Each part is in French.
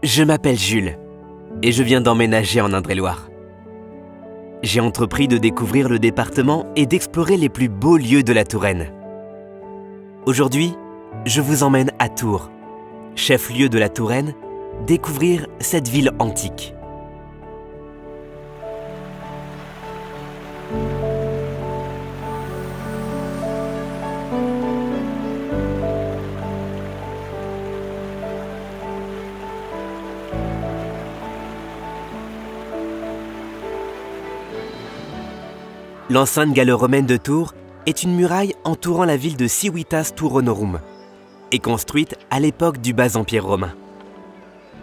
Je m'appelle Jules et je viens d'emménager en Indre-et-Loire. J'ai entrepris de découvrir le département et d'explorer les plus beaux lieux de la Touraine. Aujourd'hui, je vous emmène à Tours, chef-lieu de la Touraine, découvrir cette ville antique. L'enceinte gallo-romaine de Tours est une muraille entourant la ville de Civitas Turonorum et construite à l'époque du Bas Empire romain.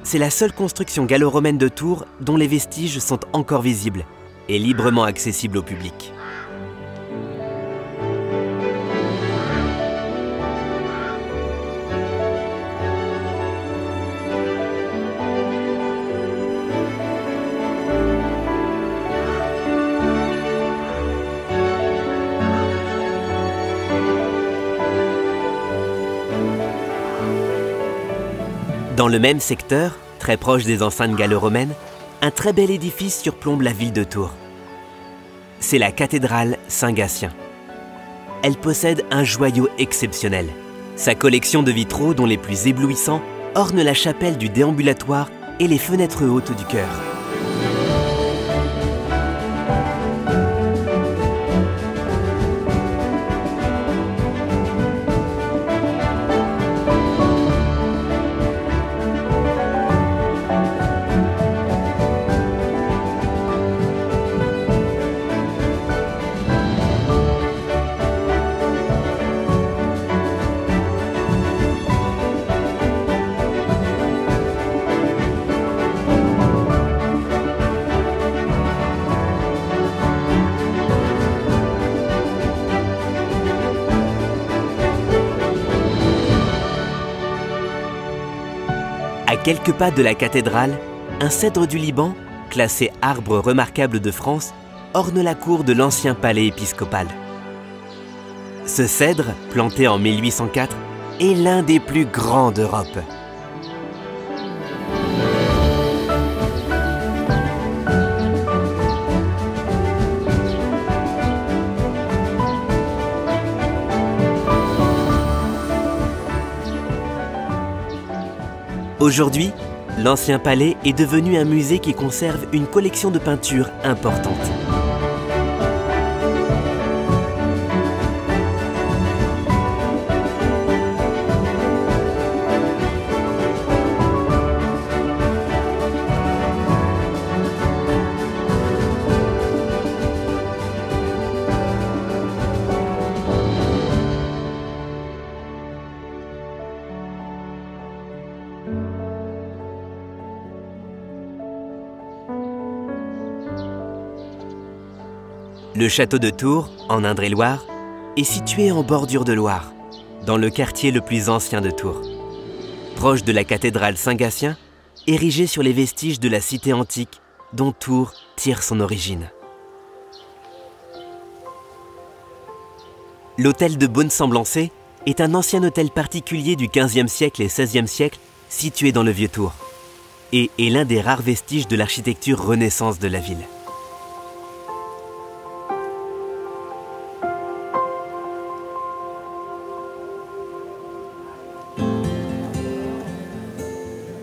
C'est la seule construction gallo-romaine de Tours dont les vestiges sont encore visibles et librement accessibles au public. Dans le même secteur, très proche des enceintes gallo-romaines, un très bel édifice surplombe la ville de Tours. C'est la cathédrale Saint-Gatien. Elle possède un joyau exceptionnel. Sa collection de vitraux, dont les plus éblouissants, orne la chapelle du déambulatoire et les fenêtres hautes du chœur. À quelques pas de la cathédrale, un cèdre du Liban, classé arbre remarquable de France, orne la cour de l'ancien palais épiscopal. Ce cèdre, planté en 1804, est l'un des plus grands d'Europe. Aujourd'hui, l'ancien palais est devenu un musée qui conserve une collection de peintures importante. Le château de Tours, en Indre-et-Loire, est situé en bordure de Loire, dans le quartier le plus ancien de Tours. Proche de la cathédrale Saint-Gatien, érigée sur les vestiges de la cité antique dont Tours tire son origine. L'hôtel de Beaune-Semblancé est un ancien hôtel particulier du XVe siècle et XVIe siècle situé dans le Vieux-Tours et est l'un des rares vestiges de l'architecture Renaissance de la ville.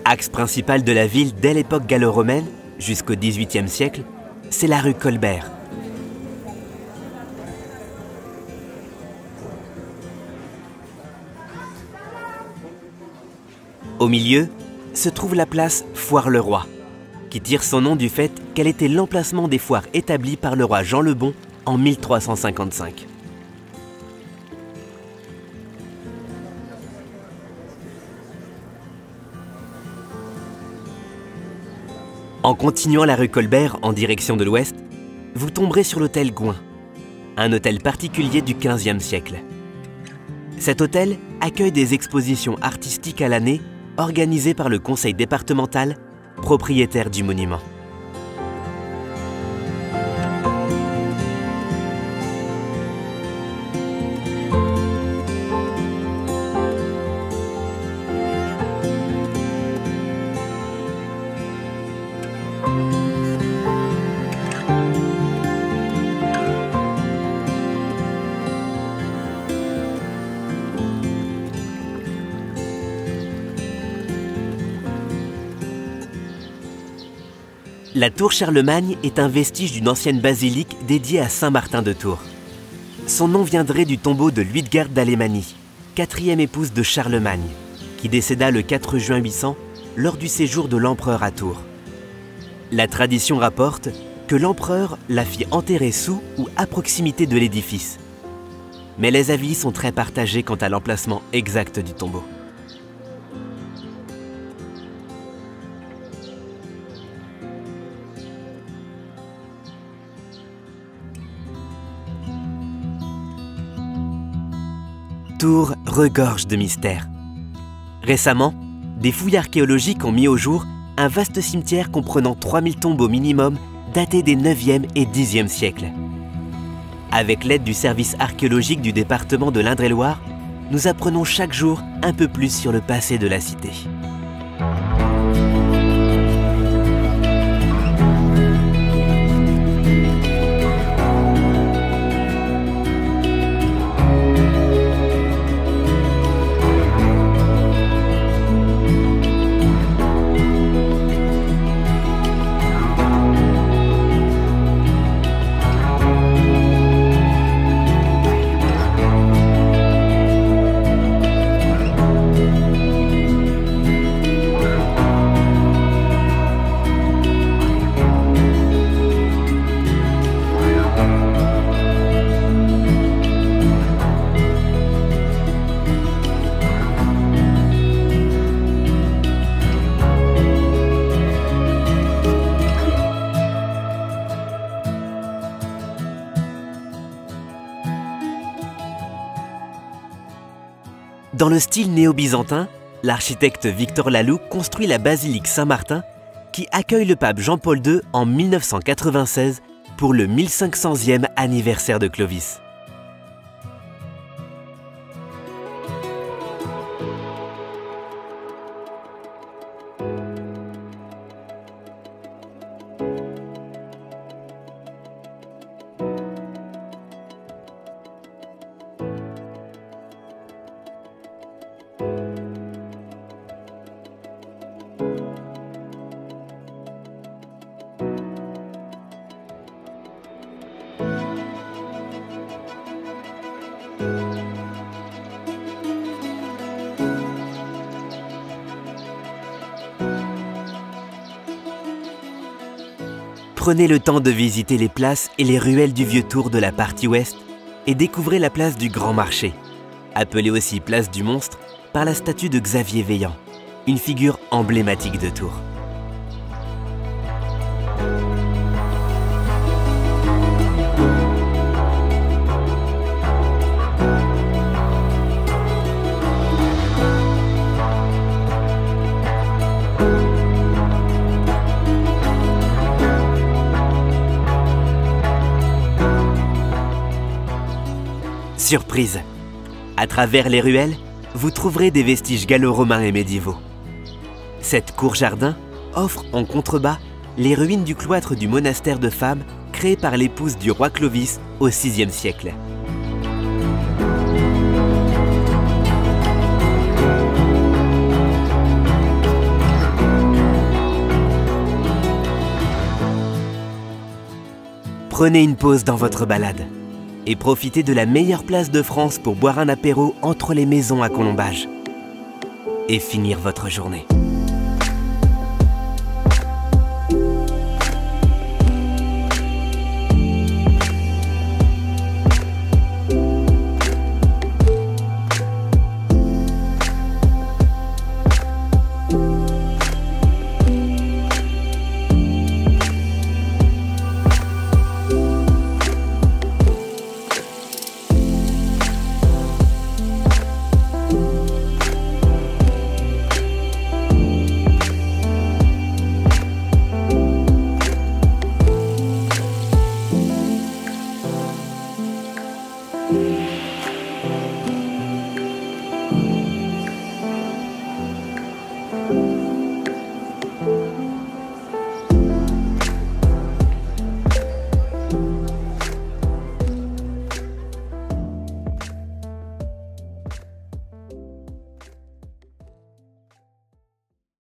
Axe principal de la ville dès l'époque gallo-romaine, jusqu'au XVIIIe siècle, c'est la rue Colbert. Au milieu se trouve la place Foire-le-Roi, qui tire son nom du fait qu'elle était l'emplacement des foires établies par le roi Jean le Bon en 1355. En continuant la rue Colbert en direction de l'ouest, vous tomberez sur l'hôtel Gouin, un hôtel particulier du XVe siècle. Cet hôtel accueille des expositions artistiques à l'année organisées par le conseil départemental, propriétaire du monument. La tour Charlemagne est un vestige d'une ancienne basilique dédiée à Saint Martin de Tours. Son nom viendrait du tombeau de Luitgard d'Alémanie, 4e épouse de Charlemagne, qui décéda le 4 juin 800 lors du séjour de l'empereur à Tours. La tradition rapporte que l'empereur la fit enterrer sous ou à proximité de l'édifice. Mais les avis sont très partagés quant à l'emplacement exact du tombeau. Tours regorge de mystères. Récemment, des fouilles archéologiques ont mis au jour un vaste cimetière comprenant 3000 tombes au minimum datés des 9e et 10e siècles. Avec l'aide du service archéologique du département de l'Indre-et-Loire, nous apprenons chaque jour un peu plus sur le passé de la cité. Dans le style néo-byzantin, l'architecte Victor Laloux construit la basilique Saint-Martin qui accueille le pape Jean-Paul II en 1996 pour le 1500e anniversaire de Clovis. Prenez le temps de visiter les places et les ruelles du vieux Tours de la partie ouest et découvrez la place du Grand Marché, appelée aussi place du Monstre par la statue de Xavier Vaillant, une figure emblématique de Tours. Surprise! À travers les ruelles, vous trouverez des vestiges gallo-romains et médiévaux. Cette cour-jardin offre en contrebas les ruines du cloître du monastère de femmes créé par l'épouse du roi Clovis au VIe siècle. Prenez une pause dans votre balade et profitez de la meilleure place de France pour boire un apéro entre les maisons à Colombage et finir votre journée.